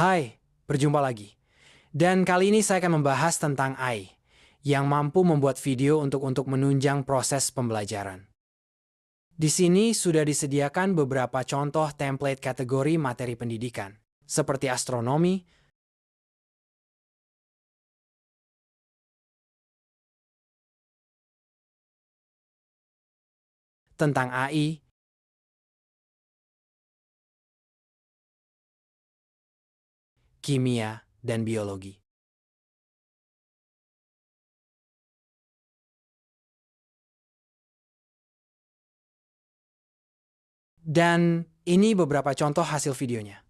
Hai, berjumpa lagi. Dan kali ini saya akan membahas tentang AI, yang mampu membuat video untuk menunjang proses pembelajaran. Di sini sudah disediakan beberapa contoh template kategori materi pendidikan, seperti astronomi, tentang AI, kimia, dan biologi. Dan ini beberapa contoh hasil videonya.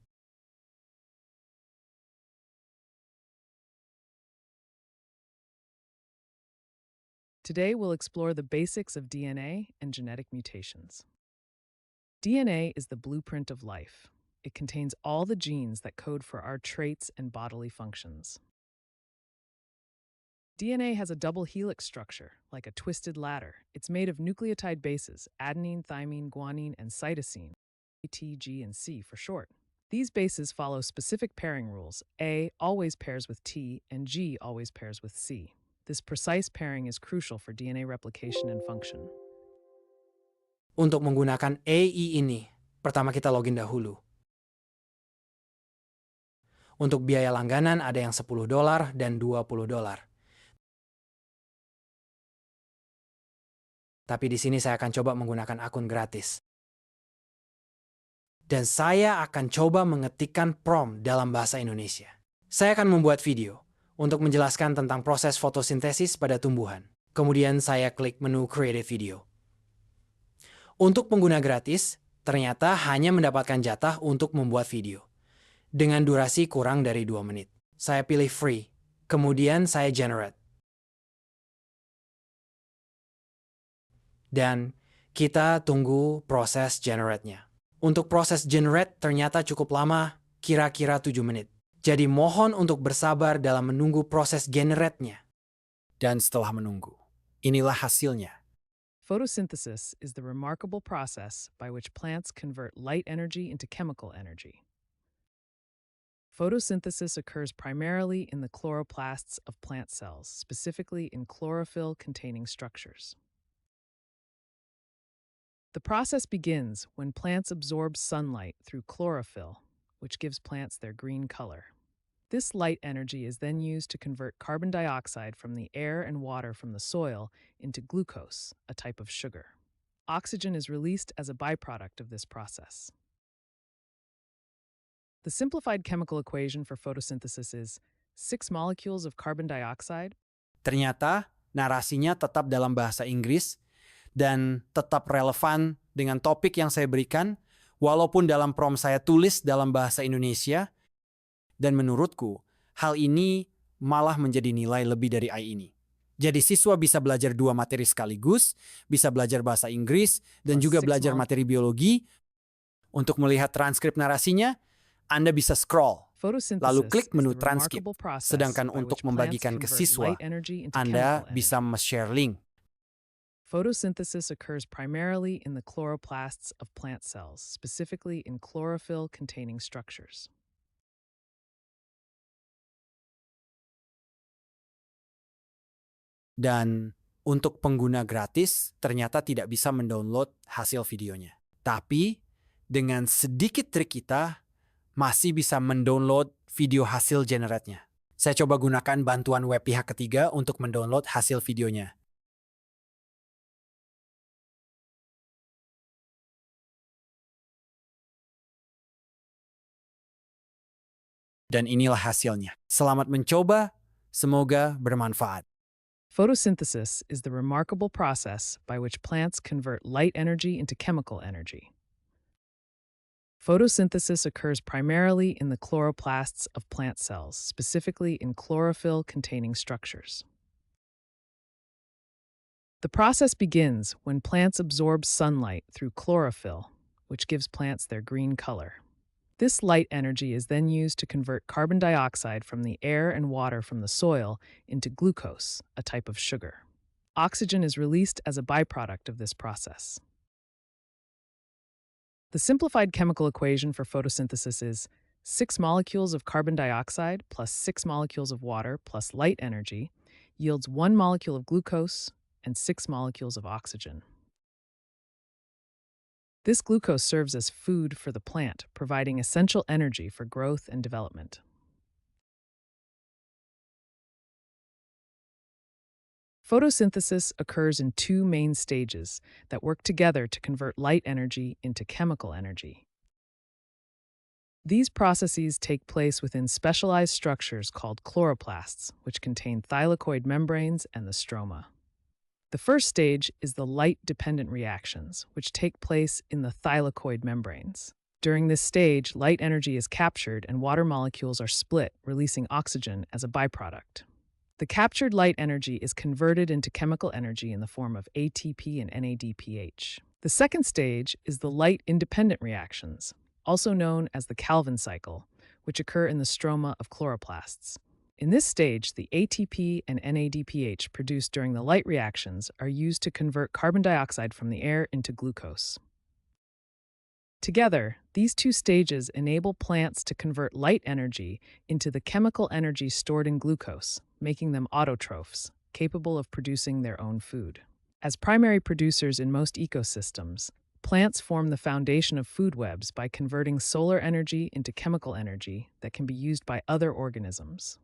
Today, we'll explore the basics of DNA and genetic mutations. DNA is the blueprint of life. It contains all the genes that code for our traits and bodily functions. DNA has a double helix structure, like a twisted ladder. It's made of nucleotide bases, adenine, thymine, guanine, and cytosine, T, G, and C for short. These bases follow specific pairing rules. A always pairs with T, and G always pairs with C. This precise pairing is crucial for DNA replication and function. Untuk menggunakan AI ini, pertama kita login dahulu. Untuk biaya langganan ada yang $10 dan $20. Tapi di sini saya akan coba menggunakan akun gratis. Dan saya akan coba mengetikkan prompt dalam bahasa Indonesia. Saya akan membuat video untuk menjelaskan tentang proses fotosintesis pada tumbuhan. Kemudian saya klik menu Create Video. Untuk pengguna gratis, ternyata hanya mendapatkan jatah untuk membuat video, dengan durasi kurang dari 2 menit. Saya pilih Free, kemudian saya Generate. Dan kita tunggu proses generate-nya. Untuk proses generate ternyata cukup lama, kira-kira 7 menit. Jadi mohon untuk bersabar dalam menunggu proses generate-nya. Dan setelah menunggu, inilah hasilnya. Photosynthesis is the remarkable process by which plants convert light energy into chemical energy. Photosynthesis occurs primarily in the chloroplasts of plant cells, specifically in chlorophyll-containing structures. The process begins when plants absorb sunlight through chlorophyll, which gives plants their green color. This light energy is then used to convert carbon dioxide from the air and water from the soil into glucose, a type of sugar. Oxygen is released as a byproduct of this process. The simplified chemical equation for photosynthesis is 6 molecules of carbon dioxide. Ternyata narasinya tetap dalam bahasa Inggris dan tetap relevan dengan topik yang saya berikan, walaupun dalam prompt saya tulis dalam bahasa Indonesia. Dan menurutku, hal ini malah menjadi nilai lebih dari AI ini. Jadi siswa bisa belajar 2 materi sekaligus, bisa belajar bahasa Inggris, dan juga belajar materi biologi. Untuk melihat transkrip narasinya, Anda bisa scroll, lalu klik menu transkrip. Sedangkan untuk membagikan ke siswa, Anda bisa share link. Photosynthesis occurs primarily in the chloroplasts of plant cells, specifically in chlorophyll-containing structures. Dan untuk pengguna gratis, ternyata tidak bisa mendownload hasil videonya. Tapi, dengan sedikit trik kita, masih bisa mendownload video hasil generate-nya. Saya coba gunakan bantuan web pihak ketiga untuk mendownload hasil videonya. Dan inilah hasilnya. Selamat mencoba, semoga bermanfaat. Photosynthesis is the remarkable process by which plants convert light energy into chemical energy. Photosynthesis occurs primarily in the chloroplasts of plant cells, specifically in chlorophyll-containing structures. The process begins when plants absorb sunlight through chlorophyll, which gives plants their green color. This light energy is then used to convert carbon dioxide from the air and water from the soil into glucose, a type of sugar. Oxygen is released as a byproduct of this process. The simplified chemical equation for photosynthesis is 6 molecules of carbon dioxide plus 6 molecules of water plus light energy yields 1 molecule of glucose and 6 molecules of oxygen. This glucose serves as food for the plant, providing essential energy for growth and development. Photosynthesis occurs in two main stages that work together to convert light energy into chemical energy. These processes take place within specialized structures called chloroplasts, which contain thylakoid membranes and the stroma. The first stage is the light-dependent reactions, which take place in the thylakoid membranes. During this stage, light energy is captured and water molecules are split, releasing oxygen as a byproduct. The captured light energy is converted into chemical energy in the form of ATP and NADPH. The second stage is the light-independent reactions, also known as the Calvin cycle, which occur in the stroma of chloroplasts. In this stage, the ATP and NADPH produced during the light reactions are used to convert carbon dioxide from the air into glucose. Together, these two stages enable plants to convert light energy into the chemical energy stored in glucose, making them autotrophs, capable of producing their own food. As primary producers in most ecosystems, plants form the foundation of food webs by converting solar energy into chemical energy that can be used by other organisms.